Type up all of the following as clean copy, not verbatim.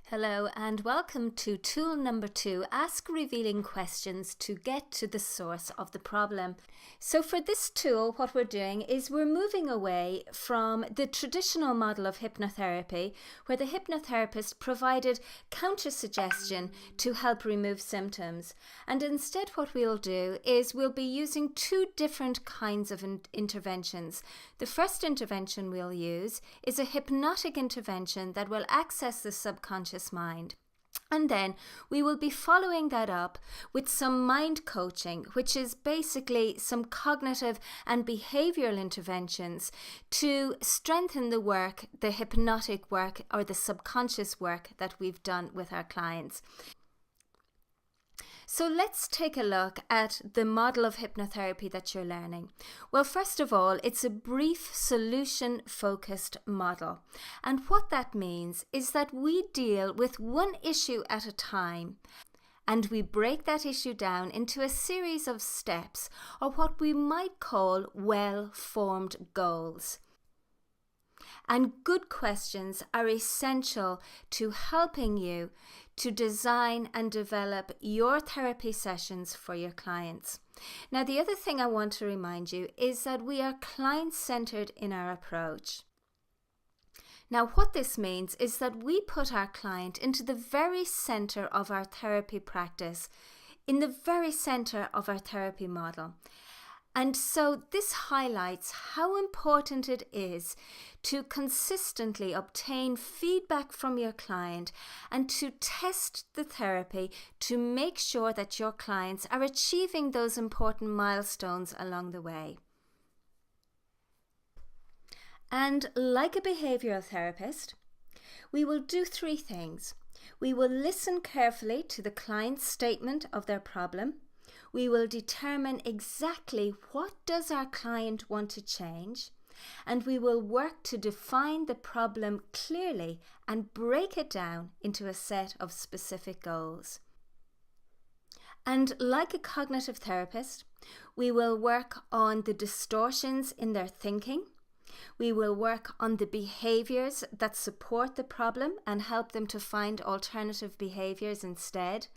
Hello and welcome to tool number 2, ask revealing questions to get to the source of the problem. So for this tool, what we're doing is we're moving away from the traditional model of hypnotherapy, where the hypnotherapist provided counter-suggestion to help remove symptoms. And instead what we'll do is we'll be using two different kinds of interventions. The first intervention we'll use is a hypnotic intervention that will access the subconscious mind. And then we will be following that up with some mind coaching, which is basically some cognitive and behavioral interventions to strengthen the work, the hypnotic work or the subconscious work that we've done with our clients. So let's take a look at the model of hypnotherapy that you're learning. Well, first of all, it's a brief solution-focused model. And what that means is that we deal with one issue at a time, and we break that issue down into a series of steps, or what we might call well-formed goals. And good questions are essential to helping you to design and develop your therapy sessions for your clients. Now, the other thing I want to remind you is that we are client-centered in our approach. Now, what this means is that we put our client into the very center of our therapy practice, in the very center of our therapy model. And so this highlights how important it is to consistently obtain feedback from your client and to test the therapy to make sure that your clients are achieving those important milestones along the way. And like a behavioral therapist, we will do three things. We will listen carefully to the client's statement of their problem. We will determine exactly what does our client want to change, and we will work to define the problem clearly and break it down into a set of specific goals. And like a cognitive therapist, we will work on the distortions in their thinking. We will work on the behaviors that support the problem and help them to find alternative behaviors instead.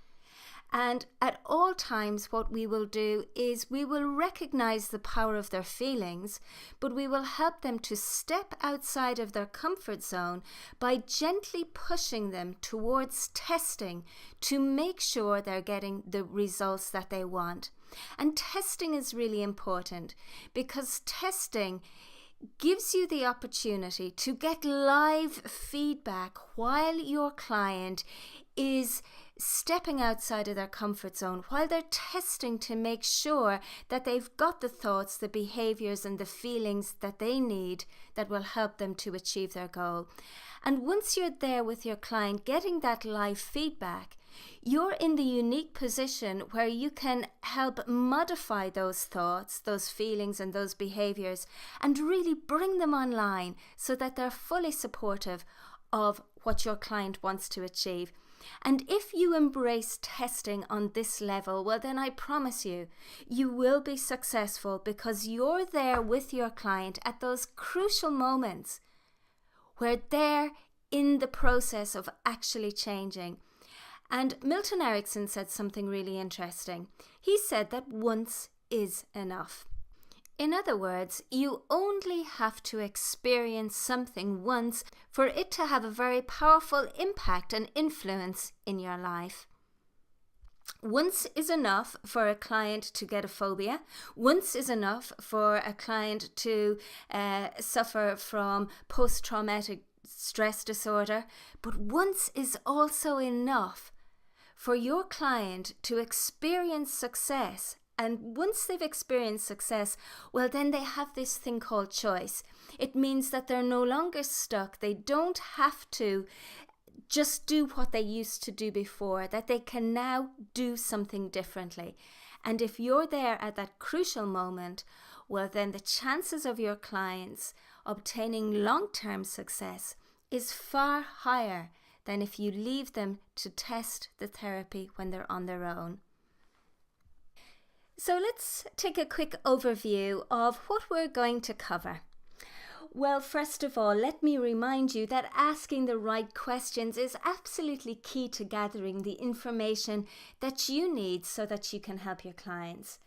And at all times what we will do is we will recognize the power of their feelings, but we will help them to step outside of their comfort zone by gently pushing them towards testing to make sure they're getting the results that they want. And testing is really important because testing gives you the opportunity to get live feedback while your client is stepping outside of their comfort zone, while they're testing to make sure that they've got the thoughts, the behaviors and the feelings that they need that will help them to achieve their goal. And once you're there with your client getting that live feedback, you're in the unique position where you can help modify those thoughts, those feelings and those behaviors and really bring them online so that they're fully supportive of what your client wants to achieve. And if you embrace testing on this level, well then I promise you, you will be successful because you're there with your client at those crucial moments where they're in the process of actually changing. And Milton Erickson said something really interesting. He said that once is enough. In other words, you only have to experience something once for it to have a very powerful impact and influence in your life. Once is enough for a client to get a phobia. Once is enough for a client to suffer from post-traumatic stress disorder. But once is also enough for your client to experience success. And once they've experienced success, well, then they have this thing called choice. It means that they're no longer stuck. They don't have to just do what they used to do before, that they can now do something differently. And if you're there at that crucial moment, well, then the chances of your clients obtaining long-term success is far higher than if you leave them to test the therapy when they're on their own. So let's take a quick overview of what we're going to cover. Well, first of all, let me remind you that asking the right questions is absolutely key to gathering the information that you need so that you can help your clients.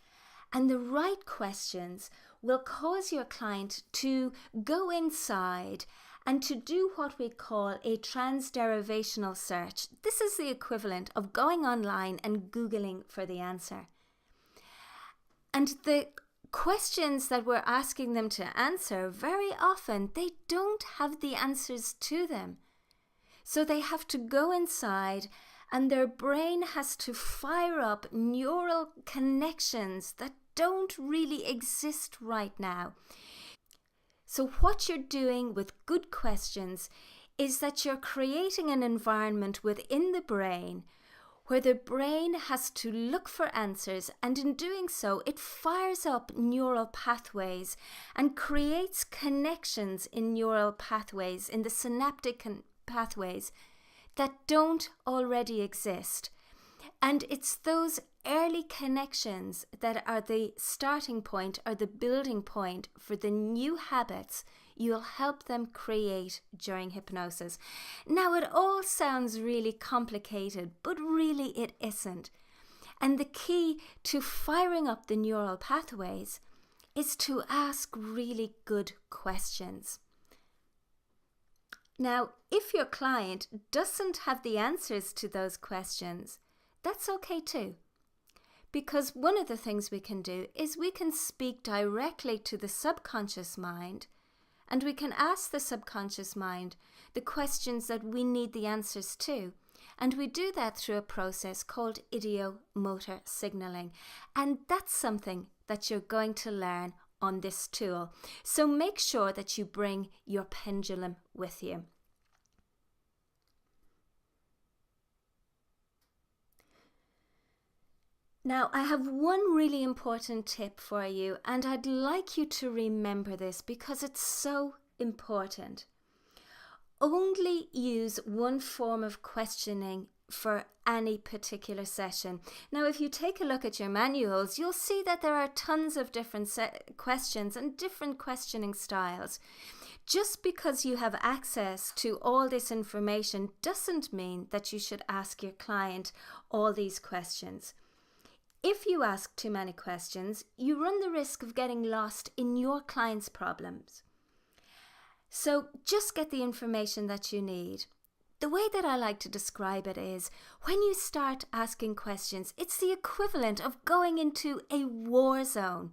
And the right questions will cause your client to go inside and to do what we call a transderivational search. This is the equivalent of going online and Googling for the answer. And the questions that we're asking them to answer, very often they don't have the answers to them. So they have to go inside and their brain has to fire up neural connections that don't really exist right now. So what you're doing with good questions is that you're creating an environment within the brain where the brain has to look for answers, and in doing so, it fires up neural pathways and creates connections in neural pathways, in the synaptic pathways that don't already exist. And it's those early connections that are the starting point or the building point for the new habits you'll help them create during hypnosis. Now, it all sounds really complicated, but really it isn't. And the key to firing up the neural pathways is to ask really good questions. Now, if your client doesn't have the answers to those questions, that's okay too. Because one of the things we can do is we can speak directly to the subconscious mind, and we can ask the subconscious mind the questions that we need the answers to. And we do that through a process called ideomotor signaling. And that's something that you're going to learn on this tool. So make sure that you bring your pendulum with you. Now, I have one really important tip for you, and I'd like you to remember this because it's so important. Only use one form of questioning for any particular session. Now, if you take a look at your manuals, you'll see that there are tons of different questions and different questioning styles. Just because you have access to all this information doesn't mean that you should ask your client all these questions. If you ask too many questions, you run the risk of getting lost in your client's problems. So just get the information that you need. The way that I like to describe it is, when you start asking questions, it's the equivalent of going into a war zone.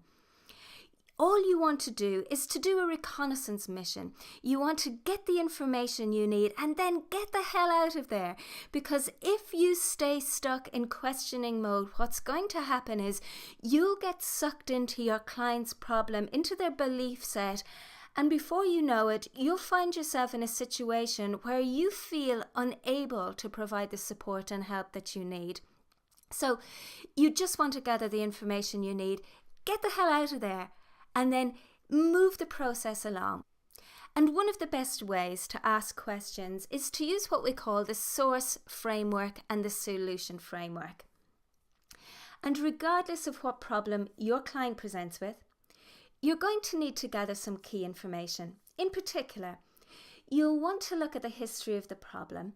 All you want to do is to do a reconnaissance mission. You want to get the information you need and then get the hell out of there. Because if you stay stuck in questioning mode, what's going to happen is you'll get sucked into your client's problem, into their belief set, and before you know it, you'll find yourself in a situation where you feel unable to provide the support and help that you need. So you just want to gather the information you need, get the hell out of there, and then move the process along. And one of the best ways to ask questions is to use what we call the source framework and the solution framework. And regardless of what problem your client presents with, you're going to need to gather some key information. In particular, you'll want to look at the history of the problem.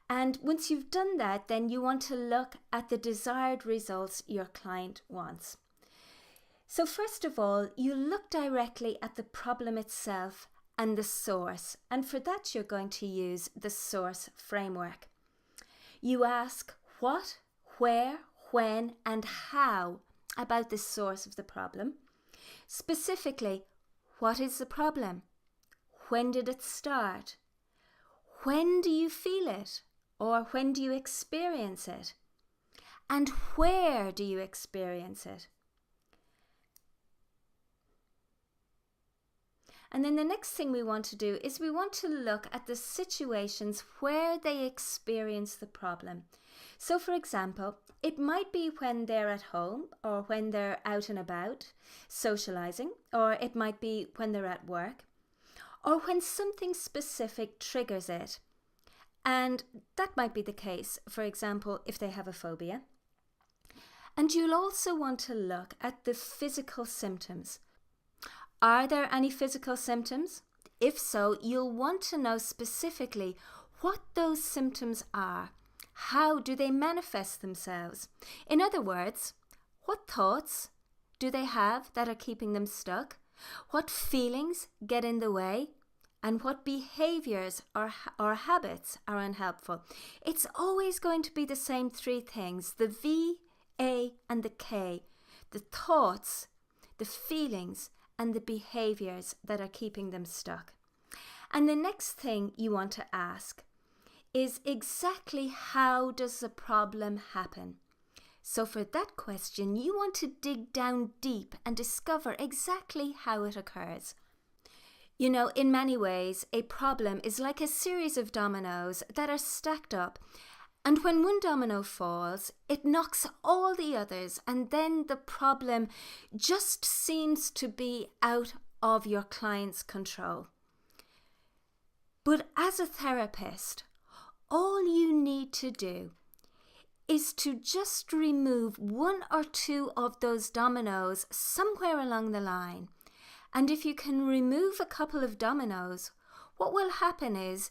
And once you've done that, then you want to look at the desired results your client wants. So first of all, you look directly at the problem itself and the source. And for that, you're going to use the source framework. You ask what, where, when, and how about the source of the problem. Specifically, what is the problem? When did it start? When do you feel it? Or when do you experience it? And where do you experience it? And then the next thing we want to do is we want to look at the situations where they experience the problem. So for example, it might be when they're at home or when they're out and about socializing, or it might be when they're at work, or when something specific triggers it. And that might be the case, for example, if they have a phobia. And you'll also want to look at the physical symptoms. Are there any physical symptoms? If so, you'll want to know specifically what those symptoms are. How do they manifest themselves? In other words, what thoughts do they have that are keeping them stuck? What feelings get in the way? And what behaviours or habits are unhelpful? It's always going to be the same three things, the V, A and the K. The thoughts, the feelings and the behaviours that are keeping them stuck. And the next thing you want to ask is exactly how does the problem happen? So for that question, you want to dig down deep and discover exactly how it occurs. You know, in many ways, a problem is like a series of dominoes that are stacked up. And when one domino falls, it knocks all the others, and then the problem just seems to be out of your client's control. But as a therapist, all you need to do is to just remove one or two of those dominoes somewhere along the line. And if you can remove a couple of dominoes, what will happen is,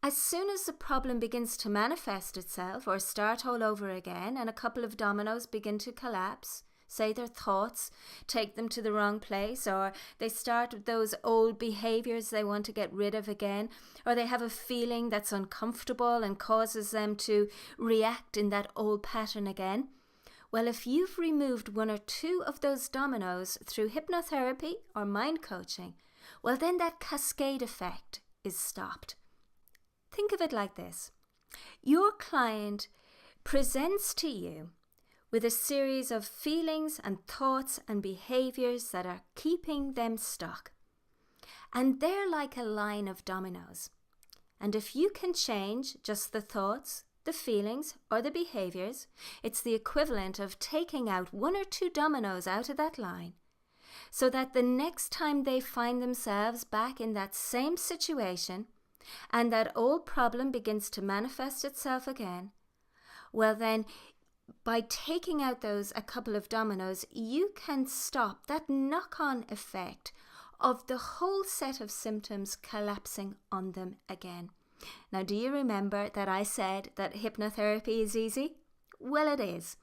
as soon as the problem begins to manifest itself or start all over again and a couple of dominoes begin to collapse, say their thoughts take them to the wrong place, or they start with those old behaviours they want to get rid of again, or they have a feeling that's uncomfortable and causes them to react in that old pattern again. Well, if you've removed one or two of those dominoes through hypnotherapy or mind coaching, well then that cascade effect is stopped. Think of it like this. Your client presents to you with a series of feelings and thoughts and behaviours that are keeping them stuck. And they're like a line of dominoes. And if you can change just the thoughts, the feelings or the behaviours, it's the equivalent of taking out one or two dominoes out of that line, so that the next time they find themselves back in that same situation and that old problem begins to manifest itself again, well then, by taking out a couple of dominoes, you can stop that knock-on effect of the whole set of symptoms collapsing on them again. Now, do you remember that I said that hypnotherapy is easy? Well, it is.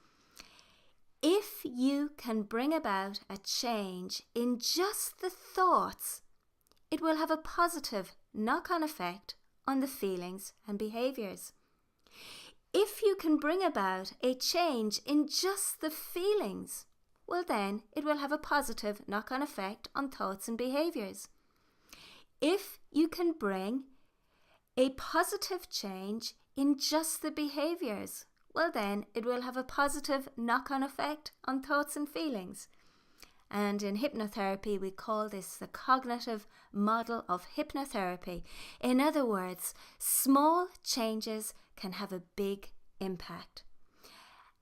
If you can bring about a change in just the thoughts, it will have a positive knock-on effect on the feelings and behaviours. If you can bring about a change in just the feelings, well then it will have a positive knock-on effect on thoughts and behaviours. If you can bring a positive change in just the behaviours, well then it will have a positive knock-on effect on thoughts and feelings. And in hypnotherapy, we call this the cognitive model of hypnotherapy. In other words, small changes can have a big impact.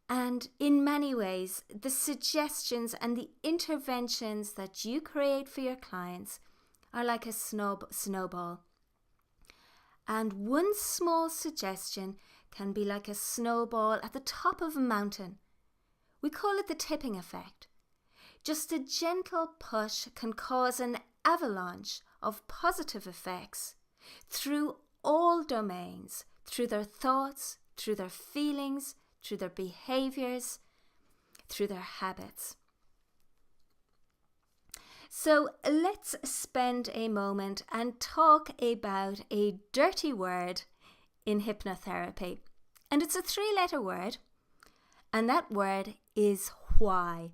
And in many ways, the suggestions and the interventions that you create for your clients are like a snowball. And one small suggestion can be like a snowball at the top of a mountain. We call it the tipping effect. Just a gentle push can cause an avalanche of positive effects through all domains, through their thoughts, through their feelings, through their behaviours, through their habits. So let's spend a moment and talk about a dirty word in hypnotherapy. And it's a 3-letter word, and that word is why.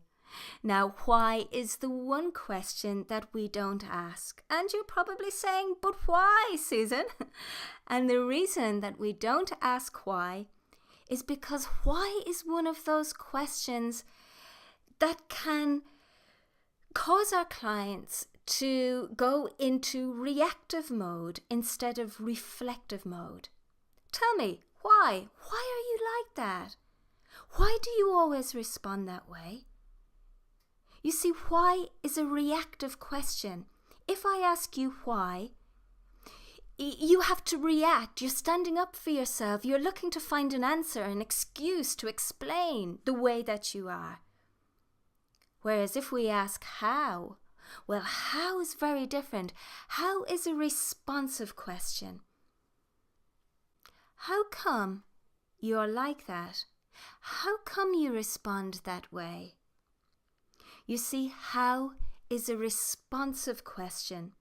Now, why is the one question that we don't ask? And you're probably saying, but why, Susan? And the reason that we don't ask why is because why is one of those questions that can cause our clients to go into reactive mode instead of reflective mode. Tell me, why? Why are you like that? Why do you always respond that way? You see, why is a reactive question. If I ask you why, you have to react. You're standing up for yourself. You're looking to find an answer, an excuse to explain the way that you are. Whereas if we ask how, Well, how is very different. How is a responsive question. How come you're like that? How come you respond that way? You see, how is a responsive question,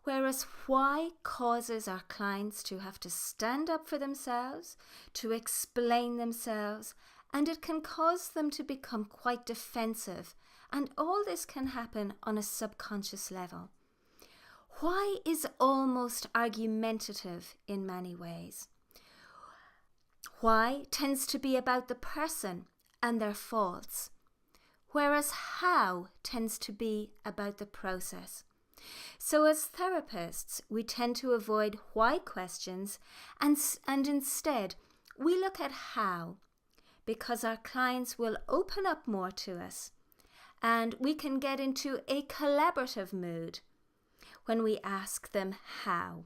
whereas why causes our clients to have to stand up for themselves, to explain themselves, and it can cause them to become quite defensive, and all this can happen on a subconscious level. Why is almost argumentative in many ways. Why tends to be about the person and their faults, whereas how tends to be about the process. So as therapists, we tend to avoid why questions and instead we look at how, because our clients will open up more to us and we can get into a collaborative mood when we ask them how.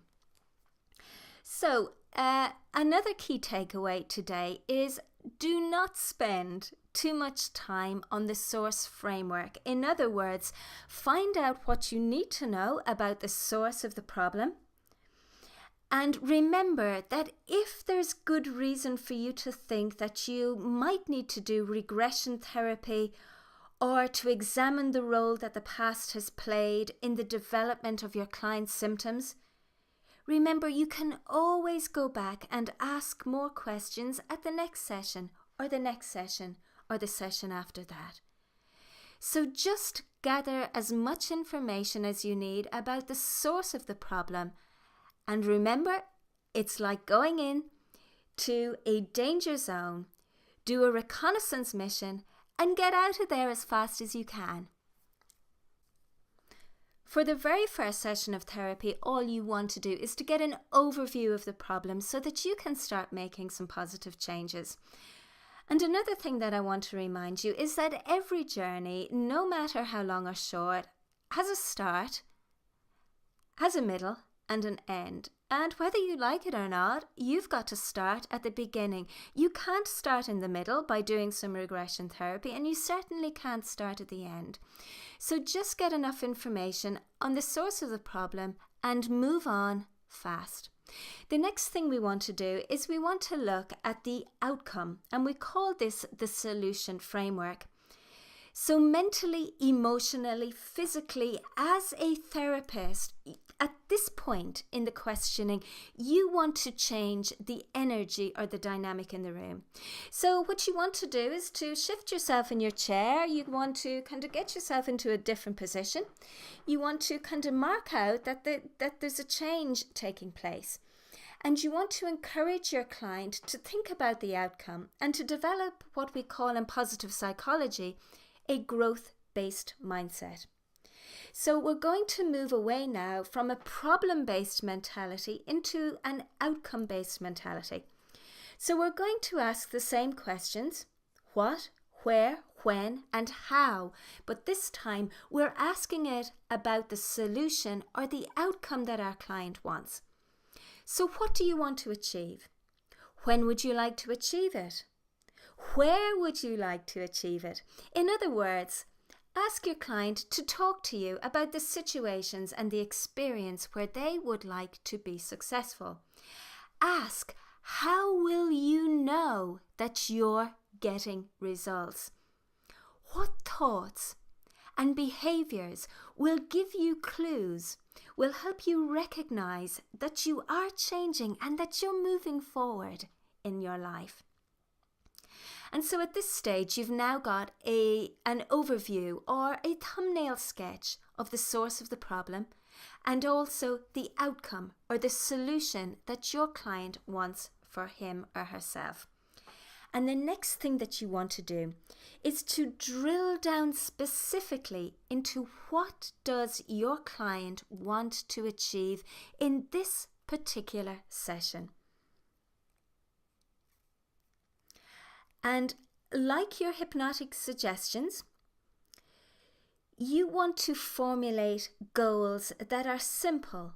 So another key takeaway today is do not spend too much time on the source framework. In other words, find out what you need to know about the source of the problem. And remember that if there's good reason for you to think that you might need to do regression therapy or to examine the role that the past has played in the development of your client's symptoms, remember you can always go back and ask more questions at the next session or the next session or the session after that. So just gather as much information as you need about the source of the problem. And remember, it's like going in to a danger zone, do a reconnaissance mission, and get out of there as fast as you can. For the very first session of therapy, all you want to do is to get an overview of the problem so that you can start making some positive changes. And another thing that I want to remind you is that every journey, no matter how long or short, has a start, has a middle, and an end. And whether you like it or not, you've got to start at the beginning. You can't start in the middle by doing some regression therapy, and you certainly can't start at the end. So just get enough information on the source of the problem and move on fast. The next thing we want to do is we want to look at the outcome, and we call this the solution framework. So mentally, emotionally, physically, as a therapist, at this point in the questioning, you want to change the energy or the dynamic in the room. So what you want to do is to shift yourself in your chair. You want to kind of get yourself into a different position. You want to kind of mark out that there's a change taking place. And you want to encourage your client to think about the outcome and to develop what we call in positive psychology a growth-based mindset. So we're going to move away now from a problem-based mentality into an outcome-based mentality. So we're going to ask the same questions: what, where, when, and how. But this time we're asking it about the solution or the outcome that our client wants. So what do you want to achieve? When would you like to achieve it? Where would you like to achieve it? In other words, ask your client to talk to you about the situations and the experience where they would like to be successful. Ask, how will you know that you're getting results? What thoughts and behaviors will give you clues, will help you recognize that you are changing and that you're moving forward in your life? And so at this stage, you've now got an overview or a thumbnail sketch of the source of the problem and also the outcome or the solution that your client wants for him or herself. And the next thing that you want to do is to drill down specifically into what does your client want to achieve in this particular session. And like your hypnotic suggestions, you want to formulate goals that are simple,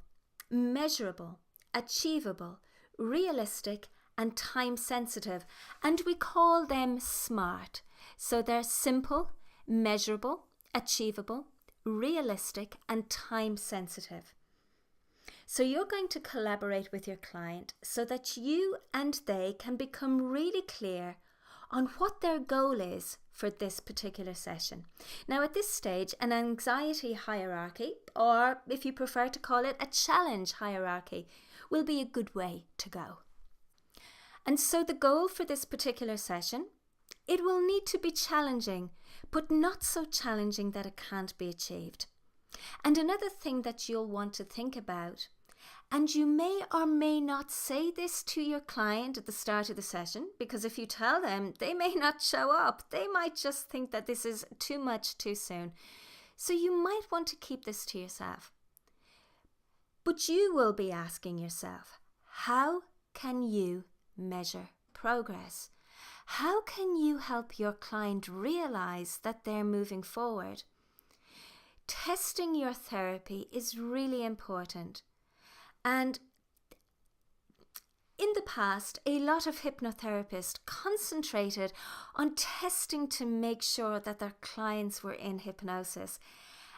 measurable, achievable, realistic, and time sensitive. And we call them SMART. So they're simple, measurable, achievable, realistic, and time sensitive. So you're going to collaborate with your client so that you and they can become really clear on what their goal is for this particular session. Now at this stage, an anxiety hierarchy, or if you prefer to call it a challenge hierarchy, will be a good way to go. And so the goal for this particular session, it will need to be challenging, but not so challenging that it can't be achieved. And another thing that you'll want to think about, and you may or may not say this to your client at the start of the session, because if you tell them, they may not show up. They might just think that this is too much too soon. So you might want to keep this to yourself. But you will be asking yourself, how can you measure progress? How can you help your client realize that they're moving forward? Testing your therapy is really important. And in the past, a lot of hypnotherapists concentrated on testing to make sure that their clients were in hypnosis.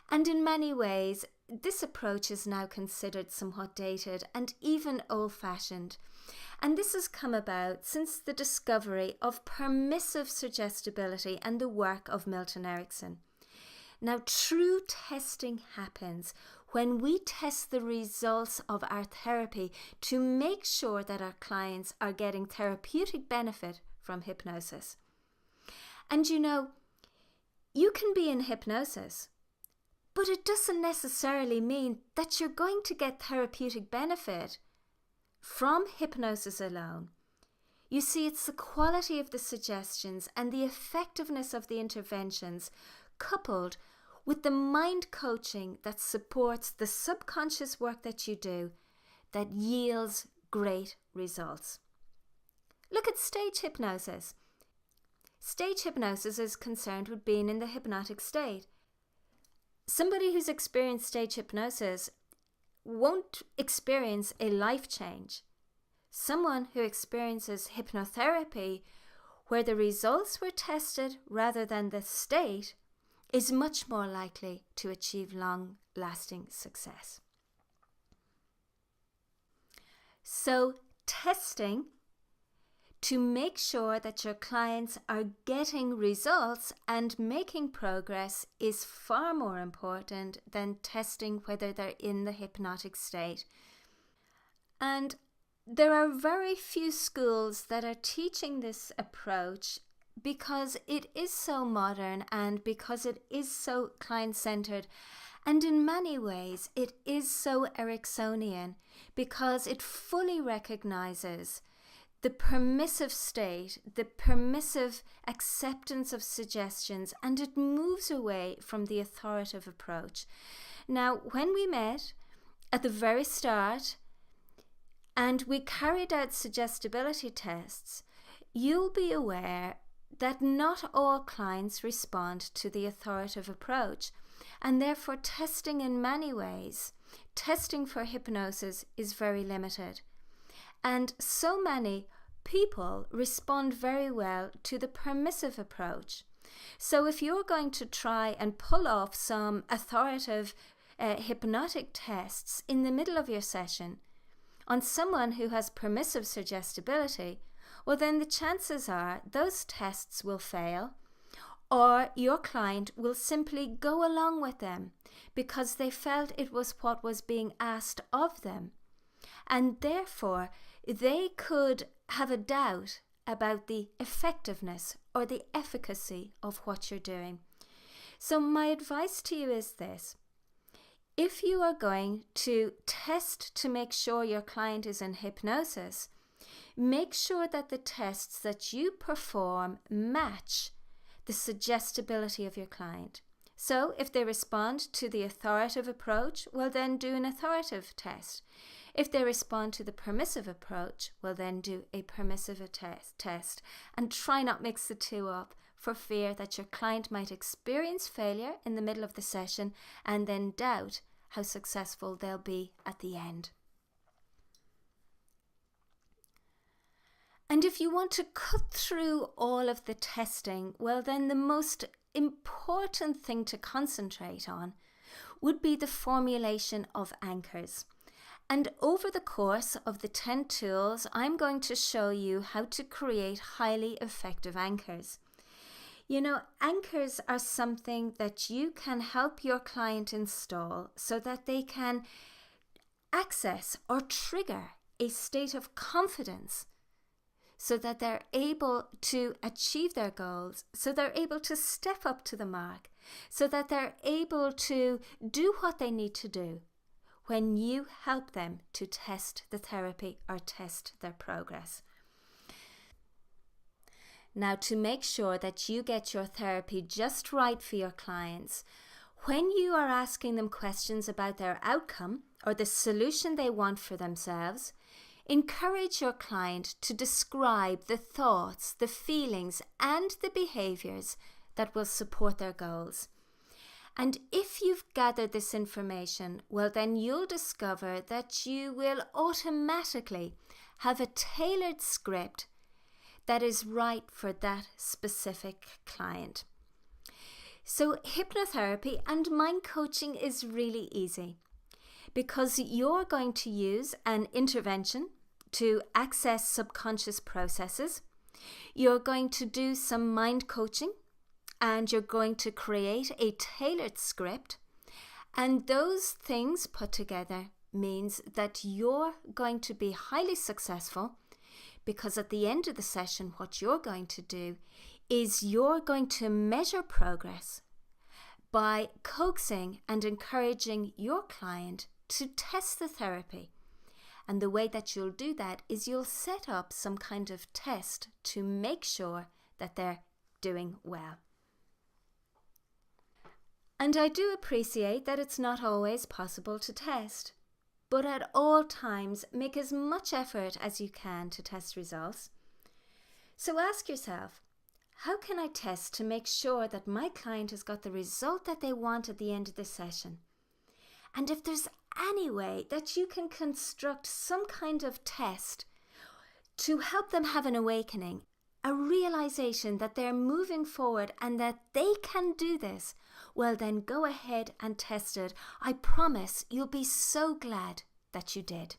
And in many ways, this approach is now considered somewhat dated and even old-fashioned. And this has come about since the discovery of permissive suggestibility and the work of Milton Erickson. Now, true testing happens when we test the results of our therapy to make sure that our clients are getting therapeutic benefit from hypnosis. And you know, you can be in hypnosis, but it doesn't necessarily mean that you're going to get therapeutic benefit from hypnosis alone. You see, it's the quality of the suggestions and the effectiveness of the interventions coupled with the mind coaching that supports the subconscious work that you do that yields great results. Look at stage hypnosis. Stage hypnosis is concerned with being in the hypnotic state. Somebody who's experienced stage hypnosis won't experience a life change. Someone who experiences hypnotherapy where the results were tested rather than the state is much more likely to achieve long-lasting success. So testing to make sure that your clients are getting results and making progress is far more important than testing whether they're in the hypnotic state. And there are very few schools that are teaching this approach because it is so modern and because it is so client-centered, and in many ways it is so Ericksonian because it fully recognizes the permissive state, the permissive acceptance of suggestions, and it moves away from the authoritative approach. Now, when we met at the very start and we carried out suggestibility tests, you'll be aware that not all clients respond to the authoritative approach, and therefore testing in many ways, testing for hypnosis is very limited. And so many people respond very well to the permissive approach. So if you're going to try and pull off some authoritative hypnotic tests in the middle of your session on someone who has permissive suggestibility, well then the chances are those tests will fail, or your client will simply go along with them because they felt it was what was being asked of them. And therefore, they could have a doubt about the effectiveness or the efficacy of what you're doing. So my advice to you is this. If you are going to test to make sure your client is in hypnosis, make sure that the tests that you perform match the suggestibility of your client. So if they respond to the authoritative approach, well then do an authoritative test. If they respond to the permissive approach, well then do a permissive test. And try not mix the two up for fear that your client might experience failure in the middle of the session and then doubt how successful they'll be at the end. And if you want to cut through all of the testing, well then the most important thing to concentrate on would be the formulation of anchors. And over the course of the 10 tools, I'm going to show you how to create highly effective anchors. You know, anchors are something that you can help your client install so that they can access or trigger a state of confidence, so that they're able to achieve their goals, so they're able to step up to the mark, so that they're able to do what they need to do when you help them to test the therapy or test their progress. Now, to make sure that you get your therapy just right for your clients, when you are asking them questions about their outcome or the solution they want for themselves, encourage your client to describe the thoughts, the feelings, and the behaviours that will support their goals. And if you've gathered this information, well, then you'll discover that you will automatically have a tailored script that is right for that specific client. So hypnotherapy and mind coaching is really easy because you're going to use an intervention to access subconscious processes. You're going to do some mind coaching and you're going to create a tailored script. And those things put together means that you're going to be highly successful, because at the end of the session, what you're going to do is you're going to measure progress by coaxing and encouraging your client to test the therapy. And the way that you'll do that is you'll set up some kind of test to make sure that they're doing well. And I do appreciate that it's not always possible to test, but at all times make as much effort as you can to test results. So ask yourself, how can I test to make sure that my client has got the result that they want at the end of the session? And if there's any way that you can construct some kind of test to help them have an awakening, a realization that they're moving forward and that they can do this, well then go ahead and test it. I promise you'll be so glad that you did.